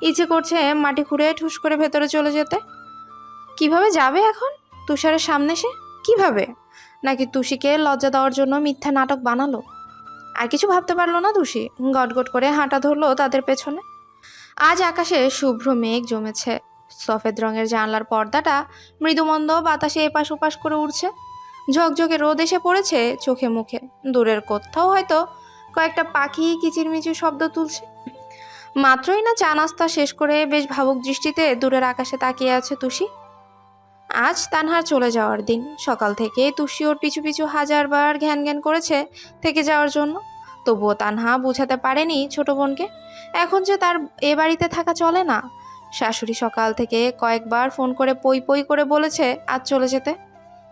ইচ্ছে করছে মাটি খুঁড়ে ঠুস করে ভেতরে চলে যেতে। কিভাবে যাবে এখন তুষারের সামনে সে? কিভাবে? নাকি তুষিকে লজ্জা দেওয়ার জন্য মিথ্যা নাটক বানালো? আর কিছু ভাবতে পারলো না তুষি, গটগট করে হাঁটা ধরলো তাদের পেছনে। আজ আকাশে শুভ্র মেঘ জমেছে। সফেদ রঙের জানলার পর্দাটা মৃদুমন্দ বাতাসে এপাশ ওপাশ করে উড়ছে। ঝকঝকে রোদ এসে পড়েছে চোখে মুখে। দূরের কোথাও হয়তো কয়েকটা পাখি কিচিরমিচির শব্দ তুলছে। মাত্রই না চা নাস্তা শেষ করে বেশ ভাবুক দৃষ্টিতে দূরের আকাশে তাকিয়ে আছে তুষি। আজ তানহার চলে যাওয়ার দিন। সকাল থেকে তুষি ওর পিছু পিছু হাজারবার ঘ্যান ঘ্যান করেছে থেকে যাওয়ার জন্য। তবুও তানহা বুঝাতে পারেনি ছোট বোনকে এখন যে তার এ বাড়িতে থাকা চলে না। শাশুড়ি সকাল থেকে কয়েকবার ফোন করে পই পই করে বলেছে আজ চলে যেতে।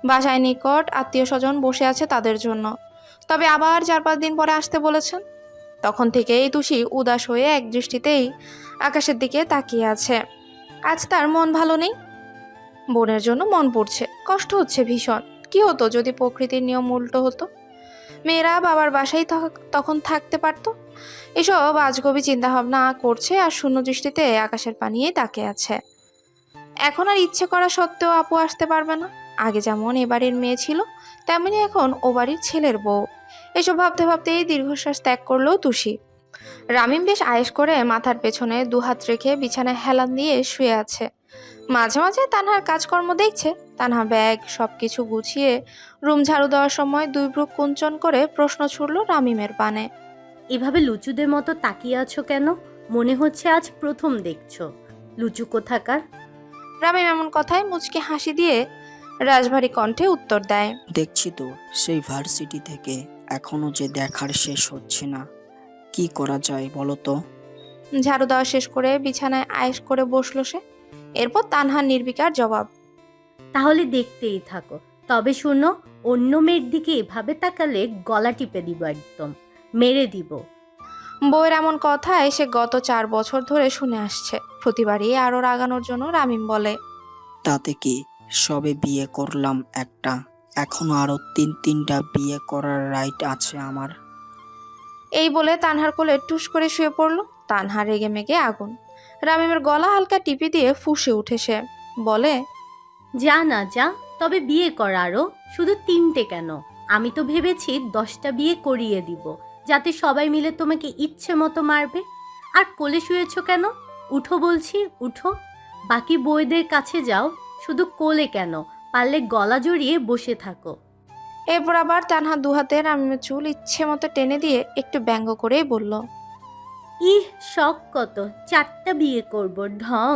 বাসায় নিকট আত্মীয় স্বজন বসে আছে তাদের জন্য, তবে আবার 4-5 দিন পরে আসতে বলেছেন। তখন থেকেই তুষি উদাস হয়ে এক দৃষ্টিতেই আকাশের দিকে তাকিয়ে আছে। আজ তার মন ভালো নেই। বোনের জন্য মন পড়ছে, কষ্ট হচ্ছে ভীষণ। কি হতো যদি প্রকৃতির নিয়ম উল্টো হতো? মেয়েরা বাবার বাসায় তখন থাকতে পারত। এসব আজগবি চিন্তাভাবনা করছে আর শূন্য দৃষ্টিতে আকাশের পানিয়ে তাকিয়ে আছে। এখন আর ইচ্ছে করা সত্ত্বেও আপু আসতে পারবে না। আগে যেমন এ বাড়ির মেয়ে ছিল, তেমনি এখন ও বাড়ির ছেলের বউ। এসব ভাবতে ভাবতেই দীর্ঘশ্বাস ত্যাগ করলো তুষি। রামিম বেশ আয়েশ করে মাথার পেছনে দুহাত রেখে বিছানায় হেলান দিয়ে শুয়ে আছে। মাঝে মাঝে তানহার কাজকর্ম দেখছে। তানহা ব্যাগ সবকিছু গুছিয়ে রুম ঝাড়ু দেওয়ার সময় দুই ভ্রু কুঞ্চন করে প্রশ্ন ছুড়ল রামিমের পানে। এভাবে লুচুদের মতো তাকিয়ে আছো কেন? মনে হচ্ছে আজ প্রথম দেখছো। লুচু কোথাকার? রামিম এমন কথায় মুচকি হাসি দিয়ে রাজভারী কণ্ঠে উত্তর দেয়, দেখছি তো সেই ভার্সিটি থেকে এখনো যে দেখার শেষ হচ্ছে না। কি করা যায় বলো তো? ঝাড়ু দেওয়া শেষ করে বিছানায় আয়েশ করে বসলো সে। এরপর তানহার নির্বিকার জবাব, তাহলে দেখতেই থাকো। তবে শোনো, অন্য মেয়ের দিকে এভাবে তাকালে গলা টিপে দিব, একদম মেরে দিব। বউয়ের এমন কথায় সে গত 4 বছর ধরে শুনে আসছে। প্রতিবারই আরো রাগানোর জন্য রামিম বলে, তাতে কি, সবে বিয়ে করলাম একটা, এখনো আরো 3-3টা বিয়ে করার রাইট আছে আমার। এই বলে তানহার কোলে টুস করে শুয়ে পড়ল। তানহা রেগে মেগে আগুন। রামিমের গলা হালকা টিপি দিয়ে ফুঁসে উঠে সে বলে, যা না যা, তবে বিয়ে কর আরো। শুধু 3টে কেন, আমি তো ভেবেছি 10টা বিয়ে করিয়ে দিব, যাতে সবাই মিলে তোমাকে ইচ্ছে মতো মারবে। আর কোলে শুয়েছো কেন? উঠো বলছি, উঠো। বাকি বউদের কাছে যাও, শুধু কোলে কেন, পারলে গলা জড়িয়ে বসে থাকো। এরপর আবার তানহা দুহাতে রামিমের চুল ইচ্ছে মতো টেনে দিয়ে একটু ব্যঙ্গ করেই বলল, ইহ, শখ কত, 4টা বিয়ে করব ঢং।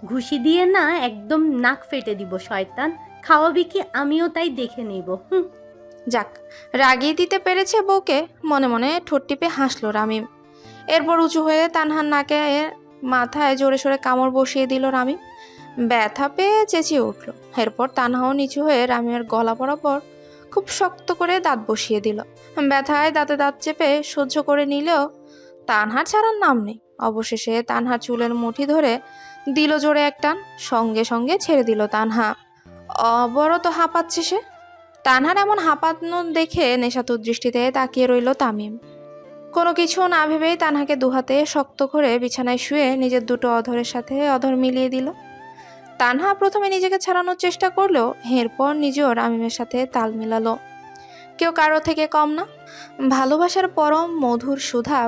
ঘুষি দিয়ে না একদম নাক ফেটে দিব শয়তান। খাওয়াবি কি আমিও তাই দেখে নেব। যাক, রাগিয়ে দিতে পেরেছে বউকে। মনে মনে ঠোঁট টিপে হাসলো রামিম। এরপর উঁচু হয়ে তানহার নাকে মাথায় জোরে সোরে কামড় বসিয়ে দিল রামিম। ব্যথা পেয়ে চেঁচিয়ে উঠল। এরপর তানহাও নিচু হয়ে রামিমের গলা বরাবর খুব শক্ত করে দাঁত বসিয়ে দিল। ব্যথায় দাঁতে দাঁত চেপে সহ্য করে নিলেও তানহার ছাড়ার নাম নেই। অবশেষে তানহার চুলের মুঠি ধরে দিল জোরে এক টান। সঙ্গে সঙ্গে ছেড়ে দিল তানহা। অবরত হাঁপাচ্ছে সে। তানহার এমন হাঁপানো দেখে নেশাতুর দৃষ্টিতে তাকিয়ে রইল তামিম। কোনো কিছু না ভেবেই তানহাকে দুহাতে শক্ত করে বিছানায় শুয়ে নিজের দুটো অধরের সাথে অধর মিলিয়ে দিল। তানহা প্রথমে নিজেকে ছাড়ানোর চেষ্টা করলেও এরপর নিজেও রামিমের সাথে তাল মিলালো। কেউ কারো থেকে কম না। ভালোবাসার পরম মধুর সুধা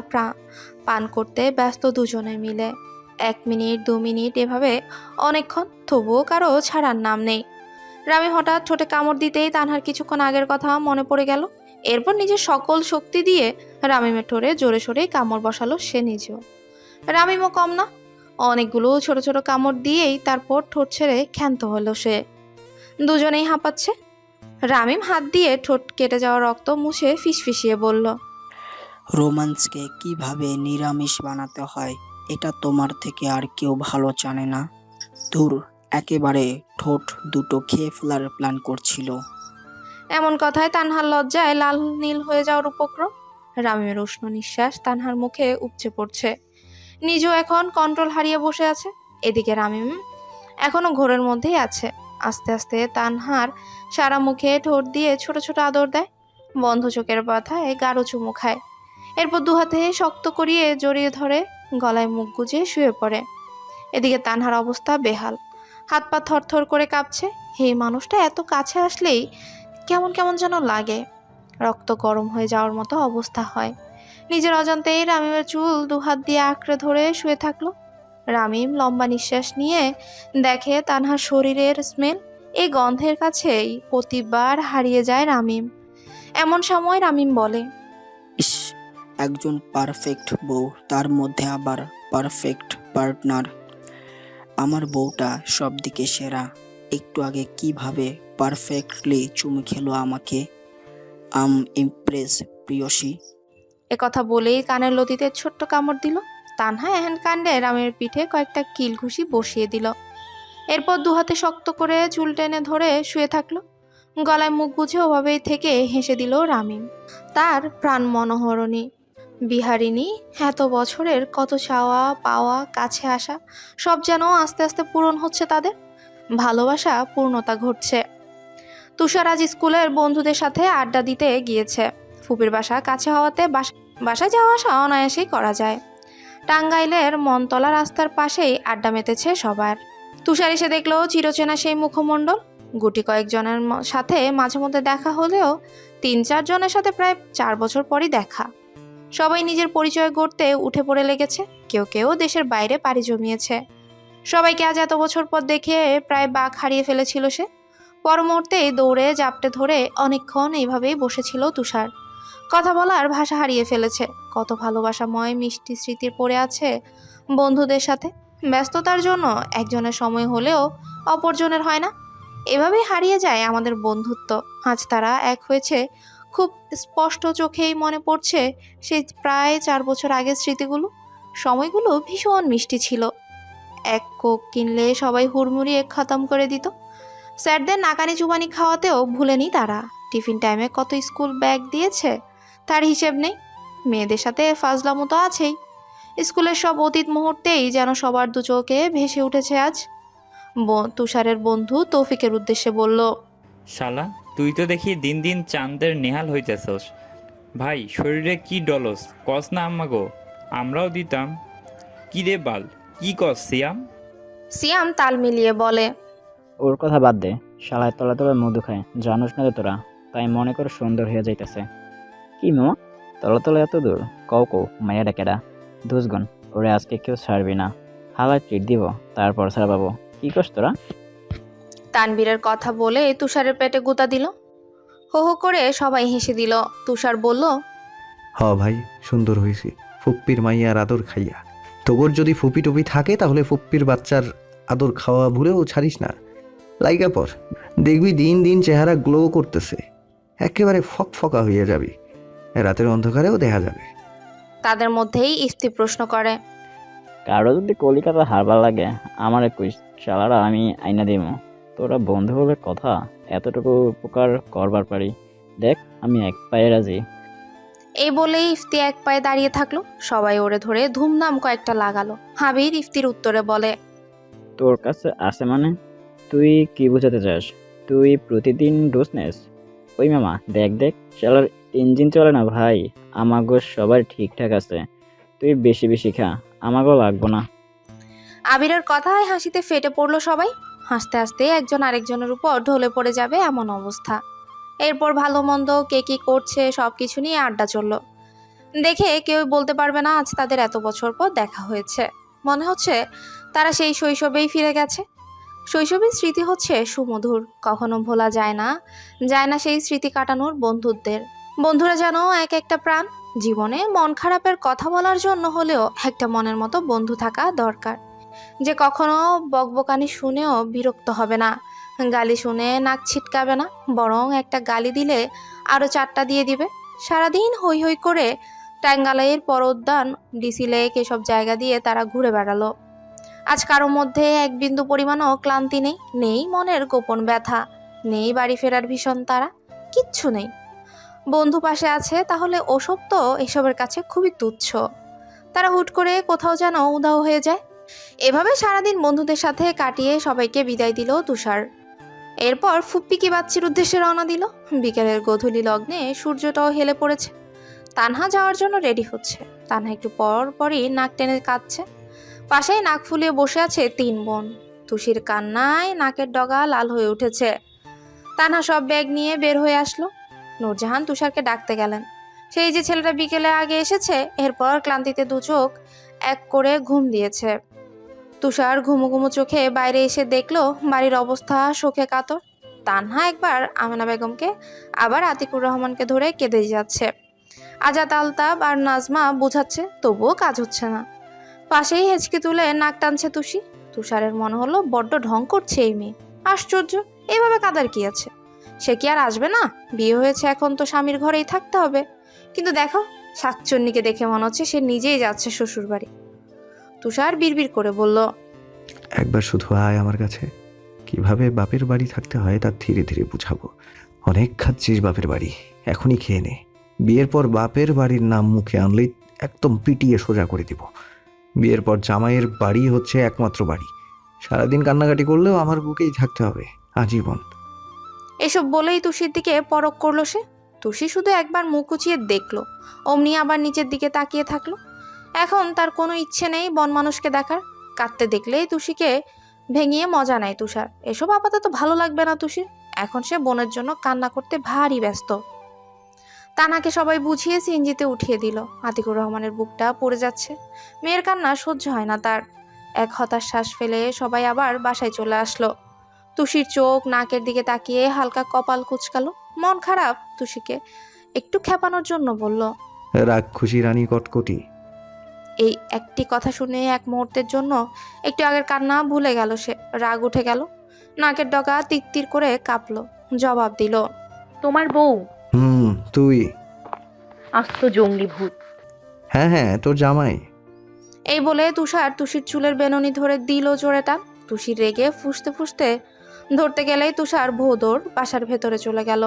পান করতে ব্যস্ত দুজনে মিলে। 1 মিনিট 2 মিনিট এভাবে অনেকক্ষণ, তবুও কারো ছাড়ার নাম নেই। রামি হঠাৎ ঠোঁটে কামড় দিতেই তানহার কিছুক্ষণ আগের কথা মনে পড়ে গেল। এরপর নিজের সকল শক্তি দিয়ে রামিমের ঠোঁটে জোরে সোরে কামড় বসালো সে নিজেও। রামিমও কম না। অনেকগুলো ছোট ছোট কামড় দিয়েই তারপর ঠোঁট ছেড়ে ক্ষান্ত হলো সে। দুজনেই হাঁপাচ্ছে। রামিম হাত দিয়ে ঠোঁট কেটে যাওয়া রক্ত মুছে ফিসফিসিয়ে বলল, রোমান্সকে কিভাবে নিরামিষ বানাতে হয় এটা তোমার থেকে আর কেউ ভালো জানে না। ধুর, একেবারে ঠোঁট দুটো খেয়ে ফেলার প্ল্যান করছিল। এমন কথায় তানহার লজ্জায় লাল নীল হয়ে যাওয়ার উপক্রম। রামিমের উষ্ণ নিঃশ্বাস তানহার মুখে উপচে পড়ছে। নিজেও এখন কন্ট্রোল হারিয়ে বসে আছে। এদিকে রামিম এখনো ঘোরের মধ্যেই আছে। আস্তে আস্তে তানহার সারা মুখে ঠোঁট দিয়ে ছোট ছোট আদর দেয়। বন্ধ চোখের পাতায় গাঢ় চুমু খায়। এরপর দুহাতে শক্ত করিয়ে জড়িয়ে ধরে গলায় মুখ গুজে শুয়ে পড়ে। এদিকে তানহার অবস্থা বেহাল, হাত পা থরথর করে কাঁপছে। এই মানুষটা এত কাছে আসলেই কেমন কেমন যেন লাগে, রক্ত গরম হয়ে যাওয়ার মতো অবস্থা হয়। নিজের অজান্তেই রামিমের চুল দুহাত দিয়ে আঁকড়ে ধরে শুয়ে থাকলো। রামিম লম্বা নিঃশ্বাস নিয়ে দেখে তানহার শরীরের স্মেল। এই গন্ধের কাছেই প্রতিবার হারিয়ে যায় রামিম। এমন সময় রামিম বলে, ইস, একজন পারফেক্ট বউ, তার মধ্যে আবার পারফেক্ট পার্টনার। আমার বউটা সব দিকে সেরা। একটু আগে কিভাবে পারফেক্টলি চুমু খেলো আমাকে। ইমপ্রেস প্রিয়সী। কথা বলেই কানের লতিতে ছোট্ট কামড় দিল। তানহা এহেন কাণ্ডে রামের পিঠে কয়েকটা কিল ঘুষি বসিয়ে দিল। এরপর দুহাতে শক্ত করে চুল টেনে ধরে শুয়ে থাকলো। গলায় মুখ গুজে ওভাবেই থেকে হেসে দিল রামিম। তার প্রাণ মনোহরণী বিহারিণী, এত বছরের কত চাওয়া পাওয়া, কাছে আসা, সব যেন আস্তে আস্তে পূরণ হচ্ছে। তাদের ভালোবাসা পূর্ণতা ঘটছে। তুষার আজ স্কুলের বন্ধুদের সাথে আড্ডা দিতে গিয়েছে। ফুপির বাসা কাছে হওয়াতে বাসায় যাওয়া আসা অনায়াসেই করা যায়। টাঙ্গাইলের মনতলা রাস্তার পাশেই আড্ডা মেতেছে সবার। তুষার এসে দেখলো চিরচেনা সেই মুখমণ্ডল। গুটি কয়েকজনের সাথে মাঝে মধ্যে দেখা হলেও ৩-৪ জনের সাথে প্রায় 4 বছর পরই দেখা। সবাই নিজের পরিচয় গড়তে উঠে পড়ে লেগেছে। কেউ কেউ দেশের বাইরে পাড়ি জমিয়েছে। সবাইকে আজ এত বছর পর দেখে প্রায় বাক হারিয়ে ফেলেছিল সে। পর মুহূর্তেই দৌড়ে জাপটে ধরে অনেকক্ষণ এইভাবেই বসেছিল তুষার। কথা বলার ভাষা হারিয়ে ফেলেছে। কত ভালোবাসাময় মিষ্টি স্মৃতির পড়ে আছে বন্ধুদের সাথে। ব্যস্ততার জন্য একজনের সময় হলেও অপরজনের হয় না। এভাবেই হারিয়ে যায় আমাদের বন্ধুত্ব। আজ তারা এক হয়েছে, খুব স্পষ্ট চোখেই মনে পড়ছে সেই প্রায় 4 বছর আগের স্মৃতিগুলো। সময়গুলো ভীষণ মিষ্টি ছিল। এক কোক কিনলে সবাই হুড়মুড়িয়ে খতম করে দিত। স্যারদের নাকানি চুবানি খাওয়াতেও ভুলেনি তারা। টিফিন টাইমে কত স্কুল ব্যাগ দিয়েছে তার হিসেব নেই। মেয়েদের সাথে ফাজলামো তো আছেই। স্কুলের সব অতীত মুহূর্তেই যেন সবার দু চোখে ভেসে উঠেছে আজ। তুষারের বন্ধু তৌফিকের উদ্দেশ্যে বলল, শালা, তুই তো দেখি দিন দিন চাঁদের নেহাল হইতেছস। ভাই, শরীরে কি ডলস কস না আম্মাগো, আমরাও দিতাম। কি রে বাল, কি কস সিয়াম? সিয়াম তাল মিলিয়ে বলে, ওর কথা বাদ দে, শালায় তলা তলা মধু খায়, জানোস না তো তোরা, তাই মনে করে সুন্দর হয়ে যাইতেছে। কি মামা, তলা তলা এত দূর? কও কও, মায়া ডাকেডা দুসগুন, ওরে আজকে কেউ ছাড়বি না। হালায় ট্রিট দিব, তারপর ছাড়া পাবো। কি করছ তোরা? তানবীরের কথা বলে তুষারের পেটে গুতা দিল। হো হো করে সবাই হেসে দিল। তুষার বলল, হ ভাই, সুন্দর হয়েছি। ফুপ্পির মাইয়ার আদর খাইয়া। তোর যদি ফুপি টুপি থাকে তাহলে ফুপ্পির বাচ্চার আদর খাওয়া ভুলেও ছাড়িস না। লাইগা পর, দেখবি দিন দিন চেহারা গ্লো করতেছে, একেবারে ফকফকা হয়ে যাবি, রাতের অন্ধকারেও দেখা যাবে। তাদের মধ্যেই ইফতি প্রশ্ন করে, কারো যদি কলিকাতা হারবার লাগে আমারে কইস, শালারা আমি আইনা দিমু। তোরা বন্ধু বলে কথা, এতটুকু উপকার করবার পারি। দেখ আমি এক পায়ে রাজি। এই বলেই ইফতি এক পায়ে দাঁড়িয়ে থাকলো। সবাই ওরে ধরে ধুমধাম কয়েকটা লাগালো। হাবির ইফতির উত্তরে বলে, তোর কাছে আছে মানে? তুই কি বোঝাতে চাস? তুই প্রতিদিন ডোজ নেস? ওই মামা দেখ দেখ, শালার ইঞ্জিন চলে না ভাই। আমাগো সবার ঠিকঠাক আছে, তুই বেশি বেশি খা, আমাগো লাগবো না। আবিরের কথায় হাসিতে ফেটে পড়লো সবাই। হাসতে হাসতে একজন আরেকজনের উপর ঢলে পড়ে যাবে এমন অবস্থা। এরপর ভালো মন্দ কে কি করছে সব কিছু নিয়ে আড্ডা চললো। দেখে কেউ বলতে পারবে না আজ তাদের এত বছর পর দেখা হয়েছে। মনে হচ্ছে তারা সেই শৈশবেই ফিরে গেছে। শৈশবের স্মৃতি হচ্ছে সুমধুর, কখনো ভোলা যায় না সেই স্মৃতি কাটানোর বন্ধুত্বের। বন্ধুরা যেন এক একটা প্রাণ। জীবনে মন খারাপের কথা বলার জন্য হলেও একটা মনের মতো বন্ধু থাকা দরকার, যে কখনো বকবকানি শুনেও বিরক্ত হবে না, গালি শুনে নাক ছিটকাবে না, বরং একটা গালি দিলে আরও 4টা দিয়ে দিবে। সারাদিন হই হই করে টাঙ্গাইলের পরোদ্যান, ডিসি লেক এসব জায়গা দিয়ে তারা ঘুরে বেড়ালো। আজ কারো মধ্যে এক বিন্দু পরিমাণও ক্লান্তি নেই, নেই মনের গোপন ব্যথা, নেই বাড়ি ফেরার ভীষণ তারা, কিচ্ছু নেই। বন্ধু পাশে আছে তাহলে ওসব তো এসবের কাছে খুবই তুচ্ছ। তারা হুট করে কোথাও যেন উধাও হয়ে যায়। এভাবে সারাদিন বন্ধুদের সাথে কাটিয়ে সবাইকে বিদায় দিল তুষার। এরপর ফুপ্পি কি বাচ্চির উদ্দেশ্যে রওনা দিল। বিকেলের গোধূলি লগ্নে সূর্যটাও হেলে পড়েছে। তানহা যাওয়ার জন্য রেডি হচ্ছে। তানহা একটু পরই নাক টেনে কাঁদছে। পাশেই নাক ফুলিয়ে বসে আছে 3 বোন। তুষির কান্নায় নাকের ডগা লাল হয়ে উঠেছে। তানহা সব ব্যাগ নিয়ে বের হয়ে আসলো। নূরজাহান তুষারকে ডাকতে গেলেন। সেই যে ছেলেটা বিকেলে আগে এসেছে, এরপর ক্লান্তিতে 2 চোখ এক করে ঘুম দিয়েছে। তুষার ঘুমু ঘুমু চোখে বাইরে এসে দেখলো বাড়ির অবস্থা শোকে কাতর। তানহা একবার আমেনা বেগমকে, আবার আতিকুর রহমানকে ধরে কেঁদে যাচ্ছে। আজাদ, আলতাব আর নাজমা বোঝাচ্ছে, তবুও কাজ হচ্ছে না। পাশেই হেঁচকি তুলে নাক টানছে তুষি। তুষারের মনে হলো বড্ড ঢং করছে এই মেয়ে। আশ্চর্য, এইভাবে কাদার কি আছে? সে কি আর আসবে না? বিয়ে হয়েছে, এখন তো স্বামীর ঘরেই থাকতে হবে। কিন্তু দেখো, শাকচন্নিকে দেখে মনে হচ্ছে সে নিজেই যাচ্ছে শ্বশুর বাড়ি। তুষার বিড়বিড় করে বলল, একবার শুধু আয় আমার কাছে। কিভাবে বাপের বাড়ি থাকতে হয় তা ধীরে ধীরে বুঝাবো। অনেক খাচ্ছিস বাপের বাড়ি, এখনই খেয়ে নে। বিয়ের পর বাপের বাড়ির নাম মুখে আনলেই একদম পিটিয়ে সোজা করে দিব। বিয়ের পর জামাইয়ের বাড়ি হচ্ছে একমাত্র বাড়ি। সারাদিন কান্নাকাটি করলেও আমার বুকেই থাকতে হবে আজীবন। এসব বলেই তুষির দিকে পরক করলো সে। তুষি শুধু একবার মুখ উঁচিয়ে দেখলো, অমনি আবার নিচের দিকে তাকিয়ে থাকলো। এখন তার কোনো ইচ্ছে নেই বনমানুষকে দেখার। কাঁদতে দেখলেই তুষিকে ভেঙিয়ে মজা নেয় তুষার। এসব আপাতত ভালো লাগবে না তুষির। এখন সে বোনের জন্য কান্না করতে ভারী ব্যস্ত। তানাকে সবাই বুঝিয়ে সিএনজিতে উঠিয়ে দিল। আতিকুর রহমানের বুকটা পড়ে যাচ্ছে। মেয়ের কান্না সহ্য হয় না তার। এক হতাশ শ্বাস ফেলে সবাই আবার বাসায় চলে আসলো। তুষির চোখ নাকের দিকে তাকিয়ে হালকা কপাল কুঁচকালো। মন খারাপ তুষিকে একটু খেপানোর জন্য বলল, রাগ খুশি রানী কটকটি। এই একটি কথা শুনে এক মুহূর্তের জন্য একটু আগের কান্না ভুলে গেল সে। রাগ উঠে গেল, নাকের ডগা তিত্তির করে কাঁপলো। জবাব দিল, তোমার বউ তুই? আস্ত জঙ্গলি ভূত। হ্যাঁ হ্যাঁ, তোর জামাই। এই বলে তুষার তুষির চুলের বেনুনি ধরে দিল জোরে টান। তুষির রেগে ফুঁসতে ফুঁসতে ধরতে গেলেই তুষার ভোদর বাসার ভেতরে চলে গেল।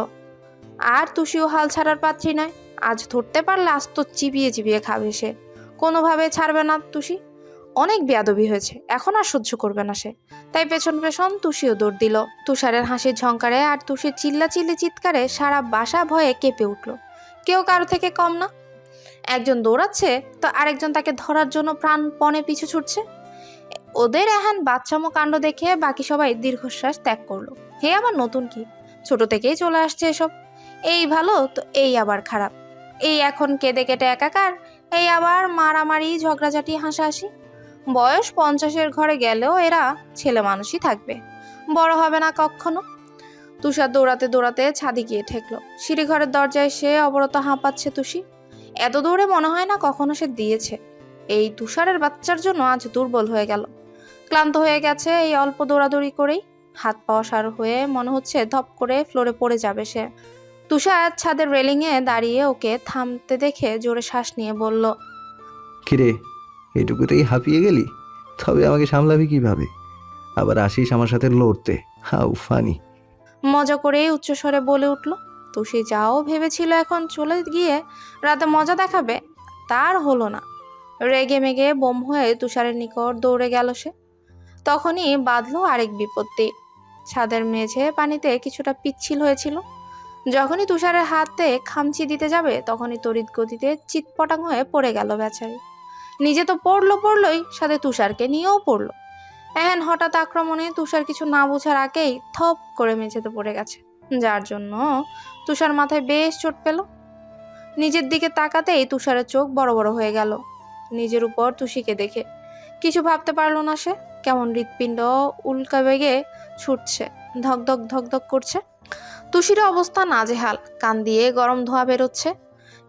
আর তুষিও হাল ছাড়ার পাত্রী নয়। আজ ধরতে পারলে আস্ত চিবিয়ে চিবিয়ে খাবে সে। কোনোভাবে ছাড়বে না তুষি। অনেক বেয়াদবি হয়েছে, এখন আর সহ্য করবে না সে। তাই পেছন পেছন তুষিও দৌড় দিল। তুষারের হাসির ঝংকারে আর তুষির চিল্লাচিল্লি চিৎকারে সারা বাসা ভয়ে কেঁপে উঠল। কেউ কারো থেকে কম না। একজন দৌড়াচ্ছে তো আরেকজন তাকে ধরার জন্য প্রাণপণে পিছু ছুটছে। ওদের এহেন বাচ্চামো কাণ্ড দেখে বাকি সবাই দীর্ঘশ্বাস ত্যাগ করলো। হে আবার নতুন কি, ছোট থেকেই চলে আসছে এসব। এই ভালো তো এই আবার খারাপ। এই এখন কেঁদে কেটে একাকার, এই আবার মারামারি ঝগড়াঝাটি হাসাহাসি। বয়স 50-এর ঘরে গেলেও এরা ছেলে মানুষই থাকবে, বড় হবে না কখনো। তুষার দৌড়াতে দৌড়াতে ছাদে গিয়ে ঠেকলো। সিঁড়িঘরের দরজায় সে অবরত হাঁপাচ্ছে তুষি। এত দৌড়ে মনে হয় না কখনো সে দিয়েছে। এই তুষারের বাচ্চার জন্য আজ দুর্বল হয়ে গেল, ক্লান্ত হয়ে গেছে এই অল্প দৌড়াদৌড়ি করেই। হাত পা অসাড় হয়ে মনে হচ্ছে ধপ করে ফ্লোরে পড়ে যাবে সে। তুষার ছাদের রেলিংয়ে দাঁড়িয়ে ওকে থামতে দেখে জোরে শ্বাস নিয়ে বলল, কিরে, এটুকুতেই হাঁপিয়ে গেলি? তবে আমাকে সামলাবি কিভাবে? আবার আসিস আমার সাথে লড়তে? How funny. মজা করে উচ্চস্বরে বলে উঠল। তুষি যাও ভেবেছিল এখন চলে গিয়ে রাতে মজা দেখাবে, তার হলো না। রেগে মেগে বোম হয়ে তুষারের নিকট দৌড়ে গেল সে। তখনই বাঁধলো আরেক বিপত্তি। ছাদের মেঝে পানিতে কিছুটা পিচ্ছিল হয়েছিল। যখনই তুষারের হাতে খামচি দিতে যাবে তখনই তড়িৎ গতিতে চিৎপটাং হয়ে পড়ে গেল বেচারি। নিজে তো পড়লোই, সাথে তুষারকে নিয়েও পড়লো। এহেন হঠাৎ আক্রমণে তুষার কিছু না বোঝার আগেই থপ করে মেঝেতে পড়ে গেছে, যার জন্য তুষার মাথায় বেশ চোট পেল। নিজের দিকে তাকাতেই তুষারের চোখ বড় বড় হয়ে গেল নিজের উপর তুষিকে দেখে। কিছু ভাবতে পারলো না সে। কেমন হৃৎপিণ্ড উল্কা বেগে ছুটছে, ধকধক ধকধক করছে। তুষির অবস্থা নাজেহাল, কান দিয়ে গরম ধোঁয়া বেরোচ্ছে।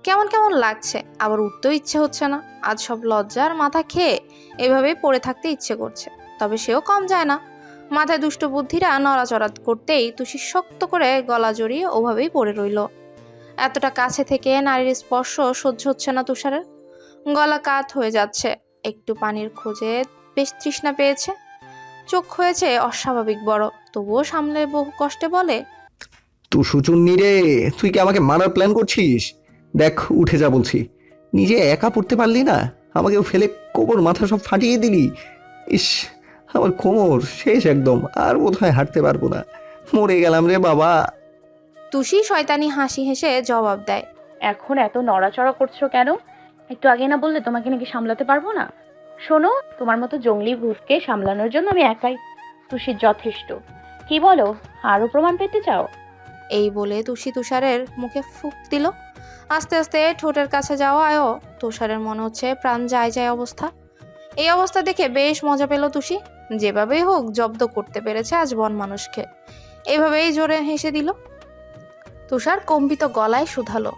কেমন কেমন লাগছে, আবার উঠতেও ইচ্ছে হচ্ছে না। আজ সব লজ্জার মাথা খেয়ে এভাবেই পড়ে থাকতে ইচ্ছে করছে। তবে সেও কম যায় না। মাথায় দুষ্ট বুদ্ধিরা নড়াচড়া করতেই তুষি শক্ত করে গলা জড়িয়ে ওভাবেই পড়ে রইল। এতটা কাছে থেকে নারীর স্পর্শ সহ্য হচ্ছে না তুষারের। গলা কাত হয়ে যাচ্ছে। একটু পানির খোঁজে বেশ তৃষ্ণা পেয়েছে। চোখ হয়েছে অস্বাভাবিক বড়, তবুও সামলে বহু কষ্টে বলে, তুই সুচুন্নি রে, তুই কি আমাকে মারার প্ল্যান করছিস? দেখ, উঠে যা বলছি। নিজে একা পড়তে পারলি না, আমাকেও ফেলে কোমর মাথা সব ফাটিয়ে দিলি। ইস, আমার কোমর শেষ একদম, আর বোধহয় হাঁটতে পারবো না। মরে গেলাম রে বাবা। তুষি শয়তানি হাসি হেসে জবাব দেয়, এখন এত নড়াচড়া করছো কেন? একটু আগে না বললে তোমাকে নাকি সামলাতে পারবো না? শোনো, তোমার মতো জঙ্গলি ভূতকে সামলানোর জন্য আমি একাই তুষির যথেষ্ট। কি বলো, আরো প্রমাণ পেতে চাও? এই বলে তুষি তুষারের মুখে ফুঁক দিল। আস্তে আস্তে ঠোঁটের কাছে যাওয়ায়ও তুষারের মনে হচ্ছে প্রাণ যায় যায় অবস্থা। এই অবস্থা দেখে বেশ মজা পেল তুষি। যেভাবেই হোক জব্দ করতে পেরেছে আজ বন মানুষকে। এভাবেই জোরে হেসে দিল। তুষার কম্পিত গলায় শুধালো,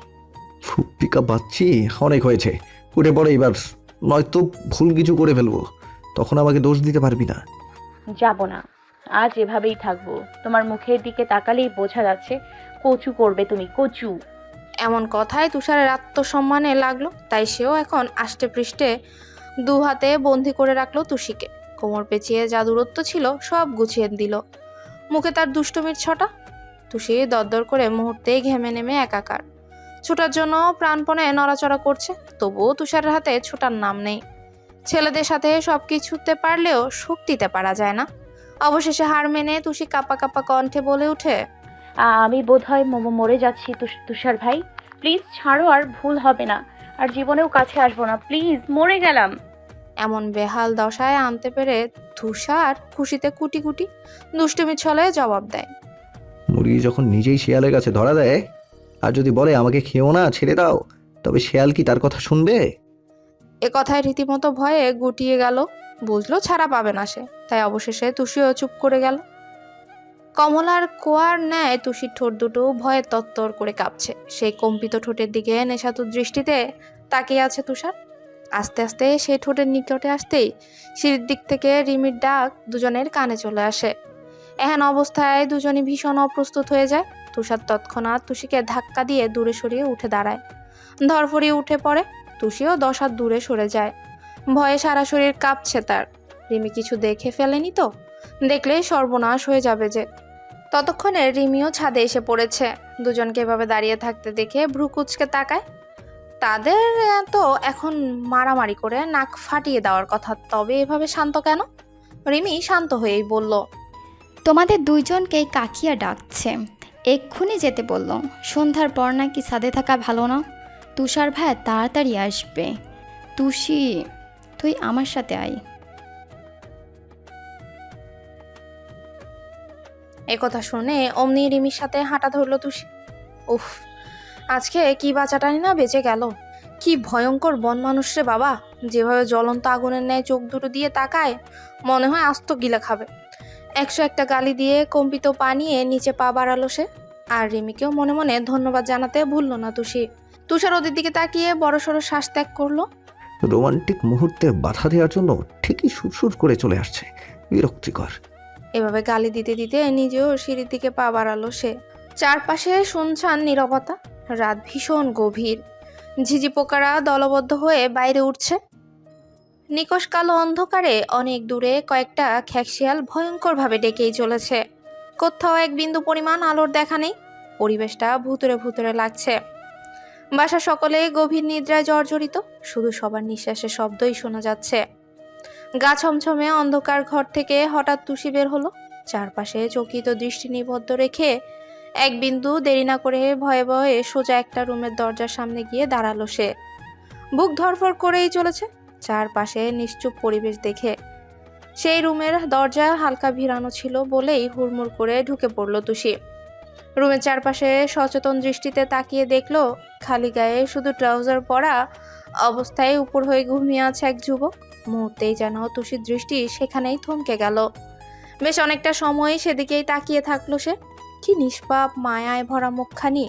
ফুপ্পিকা বাচ্চি, অনেক হয়েছে, উঠে পড়ে এবার, নয়তো ভুল কিছু করে ফেলবো, তখন আমাকে দোষ দিতে পারবি না। যাব না, আজ এভাবেই থাকবো। তোমার মুখের দিকে তাকালেই বোঝা যাচ্ছে কচু করবে তুমি, কচু। এমন কথায় তুষারের আত্মসম্মানে লাগলো, তাই সেও এখন আষ্টে পৃষ্ঠে দু হাতে বন্দি করে রাখলো তুষিকে। কোমর পেঁচিয়ে যা দূরত্ব ছিল সব গুছিয়ে দিল। মুখে তার দুষ্টমির ছটা। তুষি দরদর করে মুহূর্তেই ঘেমে নেমে একাকার। ছোটার জন্য প্রাণপণে নড়াচড়া করছে, তবুও তুষারের হাতে ছোটার নাম নেই। ছেলেদের সাথে সব কিছুতে পারলেও শক্তিতে পারা যায় না। অবশেষে হার মেনে তুষি কাঁপা কাঁপা কণ্ঠে বলে উঠে, আমি বোধহয় মরে যাচ্ছি তুষার ভাই, প্লিজ ছাড়ো, আর ভুল হবে না, আর জীবনেও কাছে আসবো না, প্লিজ, মরে গেলাম। এমন বেহাল দশায় আনতে পেরে তুষার খুশিতে কুটি কুটি দুষ্টুমি ছলে জবাব দেয়, মুরগি যখন নিজেই শিয়ালের কাছে ধরা দেয়, আর যদি বলে আমাকে খেও না, ছেড়ে দাও, তবে শিয়াল কি তার কথা শুনবে? এ কথায় রীতিমতো ভয়ে গুটিয়ে গেল। বুঝলো ছাড়া পাবে না সে, তাই অবশেষে তুষিও চুপ করে গেল। কমলার কোয়ার ন্যায় তুষির ঠোঁট দুটো ভয়ে তত্তর করে কাঁপছে। সেই কম্পিত ঠোঁটের দিকে নেশাতুর দৃষ্টিতে তাকিয়ে আছে তুষার। আস্তে আস্তে সেই ঠোঁটের নিকটে আসতেই সিঁড়ির দিক থেকে রিমির ডাক দুজনের কানে চলে আসে। এহেন অবস্থায় দুজনই ভীষণ অপ্রস্তুত হয়ে যায়। তুষার তৎক্ষণাৎ তুষিকে ধাক্কা দিয়ে দূরে সরিয়ে উঠে দাঁড়ায়। ধরফরিয়ে উঠে পড়ে। তুষিও 10 হাত দূরে সরে যায়। ভয়ে সারা শরীর কাঁপছে তার। রিমি কিছু দেখে ফেলেনি তো? দেখলেই সর্বনাশ হয়ে যাবে যে। ততক্ষণে রিমিও ছাদে এসে পড়েছে। দুজনকে এভাবে দাঁড়িয়ে থাকতে দেখে ভ্রু কুঁচকে তাকায়। তাদের তো এখন মারামারি করে নাক ফাটিয়ে দেওয়ার কথা, তবে এভাবে শান্ত কেন? রিমি শান্ত হয়েই বলল, তোমাদের দুইজনকেই কাকিয়া ডাকছে, এক্ষুনি যেতে বলল। সন্ধ্যার পর নাকি ছাদে থাকা ভালো না। তুষার ভাই তাড়াতাড়ি আসবে। তুষি, তুই আমার সাথে আয়। একথা শুনে অমনি রিমির সাথে হাঁটা ধরলো তুষি। উফ, আজকে কি বাঁচাটাই না বেঁচে গেল। কি ভয়ঙ্কর বন মানুষ রে বাবা, যেভাবে জ্বলন্ত আগুনের ন্যায় চোখ দুটো দিয়ে তাকায়, মনে হয় আস্ত গিলে খাবে। 101টা গালি দিয়ে কম্পিত পা নিয়ে নিচে পা বাড়ালো সে। আর রিমিকেও মনে মনে ধন্যবাদ জানাতে ভুললো না তুষি। তুষার ওদের দিকে তাকিয়ে বড়সড় শ্বাস ত্যাগ করলো। রোমান্টিক মুহূর্তে বাধা দেওয়ার জন্য ঠিকই সুরসুর করে চলে আসছে, বিরক্তিকর। এভাবে গালি দিতে দিতে নিজেও সিঁড়ির দিকে পা বাড়ালো সে। চারপাশে শুনছান নীরবতা। রাত ভীষণ গভীর। ঝিঝি পোকারা দলবদ্ধ হয়ে বাইরে উঠছে। নিকষ কালো অন্ধকারে অনেক দূরে কয়েকটা খ্যাকশিয়াল ভয়ঙ্করভাবে ডেকেই চলেছে। কোথাও এক বিন্দু পরিমাণ আলোর দেখা নেই। পরিবেশটা ভুতুরে ভুতুরে লাগছে। বাসা সকলে গভীর নিদ্রায় জর্জরিত। শুধু সবার নিঃশ্বাসের শব্দই শোনা যাচ্ছে। গা ছমছমে অন্ধকার ঘর থেকে হঠাৎ তুষি বের হলো। চারপাশে চকিত দৃষ্টি নিবদ্ধ রেখে এক বিন্দু দেরি না করে ভয়ে ভয়ে সোজা একটা রুমের দরজার সামনে গিয়ে দাঁড়ালো সে। বুক ধরফর করেই চলেছে চারপাশে নিশ্চুপ পরিবেশ দেখে। সেই রুমের দরজা হালকা ভিড়ানো ছিল বলেই হুড়মুড় করে ঢুকে পড়ল তুষি। রুমের চারপাশে সচেতন দৃষ্টিতে তাকিয়ে দেখলো খালি গায়ে শুধু ট্রাউজার পরা অবস্থায় উপর হয়ে ঘুমিয়ে আছে এক যুবক। মুহূর্তেই যেন তুষির দৃষ্টি সেখানেই থমকে গেল। বেশ অনেকটা সময় সেদিকেই তাকিয়ে থাকলো সে। কি নিষ্পাপ মায়ায় ভরা মুখখানি।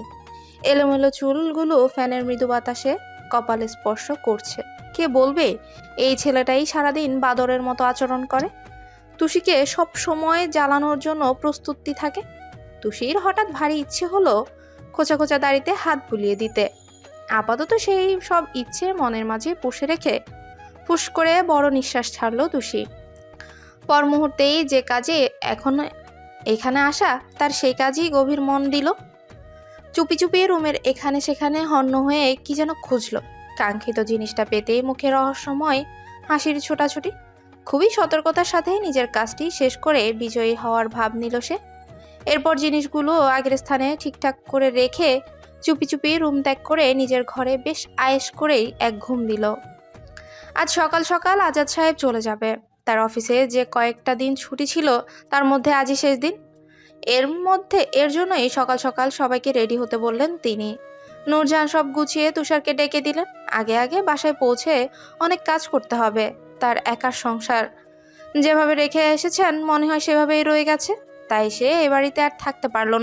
এলোমেলো চুলগুলো ফ্যানের মৃদু বাতাসে কপালে স্পর্শ করছে। কে বলবে এই ছেলেটাই সারাদিন বাদরের মতো আচরণ করে? তুষিকে সব সময় জ্বালানোর জন্য প্রস্তুতি থাকে। তুষির হঠাৎ ভারী ইচ্ছে হলো খোঁচা খোঁচা দাড়িতে হাত বুলিয়ে দিতে। আপাতত সেই সব ইচ্ছে মনের মাঝে পুষে রেখে ফুস করে বড় নিঃশ্বাস ছাড়লো তুষি। পর মুহূর্তেই যে কাজে এখন এখানে আসা তার সেই কাজই গভীর মন দিল। চুপি চুপি রুমের এখানে সেখানে হন্য হয়ে কি যেন খুঁজলো। কাঙ্ক্ষিত জিনিসটা পেতেই মুখে রহস্যময় হাসির ছোটাছুটি। খুবই সতর্কতার সাথে নিজের কাজটি শেষ করে বিজয়ী হওয়ার ভাব নিল সে। এরপর জিনিসগুলো আগের স্থানে ঠিকঠাক করে রেখে চুপি চুপি রুম ত্যাগ করে নিজের ঘরে বেশ আয়েশ করেই এক ঘুম দিল। আজ সকাল সকাল আজাদ সাহেব চলে যাবে। তার অফিসে যে কয়েকটা দিন ছুটি ছিল তার মধ্যে আজই শেষ দিন। এর জন্যই সকাল সকাল সবাইকে রেডি হতে বললেন তিনি। নূরজাহান সব গুছিয়ে তুষারকে ডেকে দিলেন। আগে আগে বাসায় পৌঁছে অনেক কাজ করতে হবে। তার একার সংসার যেভাবে রেখে এসেছেন মনে হয় সেভাবেই রয়ে গেছে, তাই সে এ বাড়িতে আর থাকতে পারল না।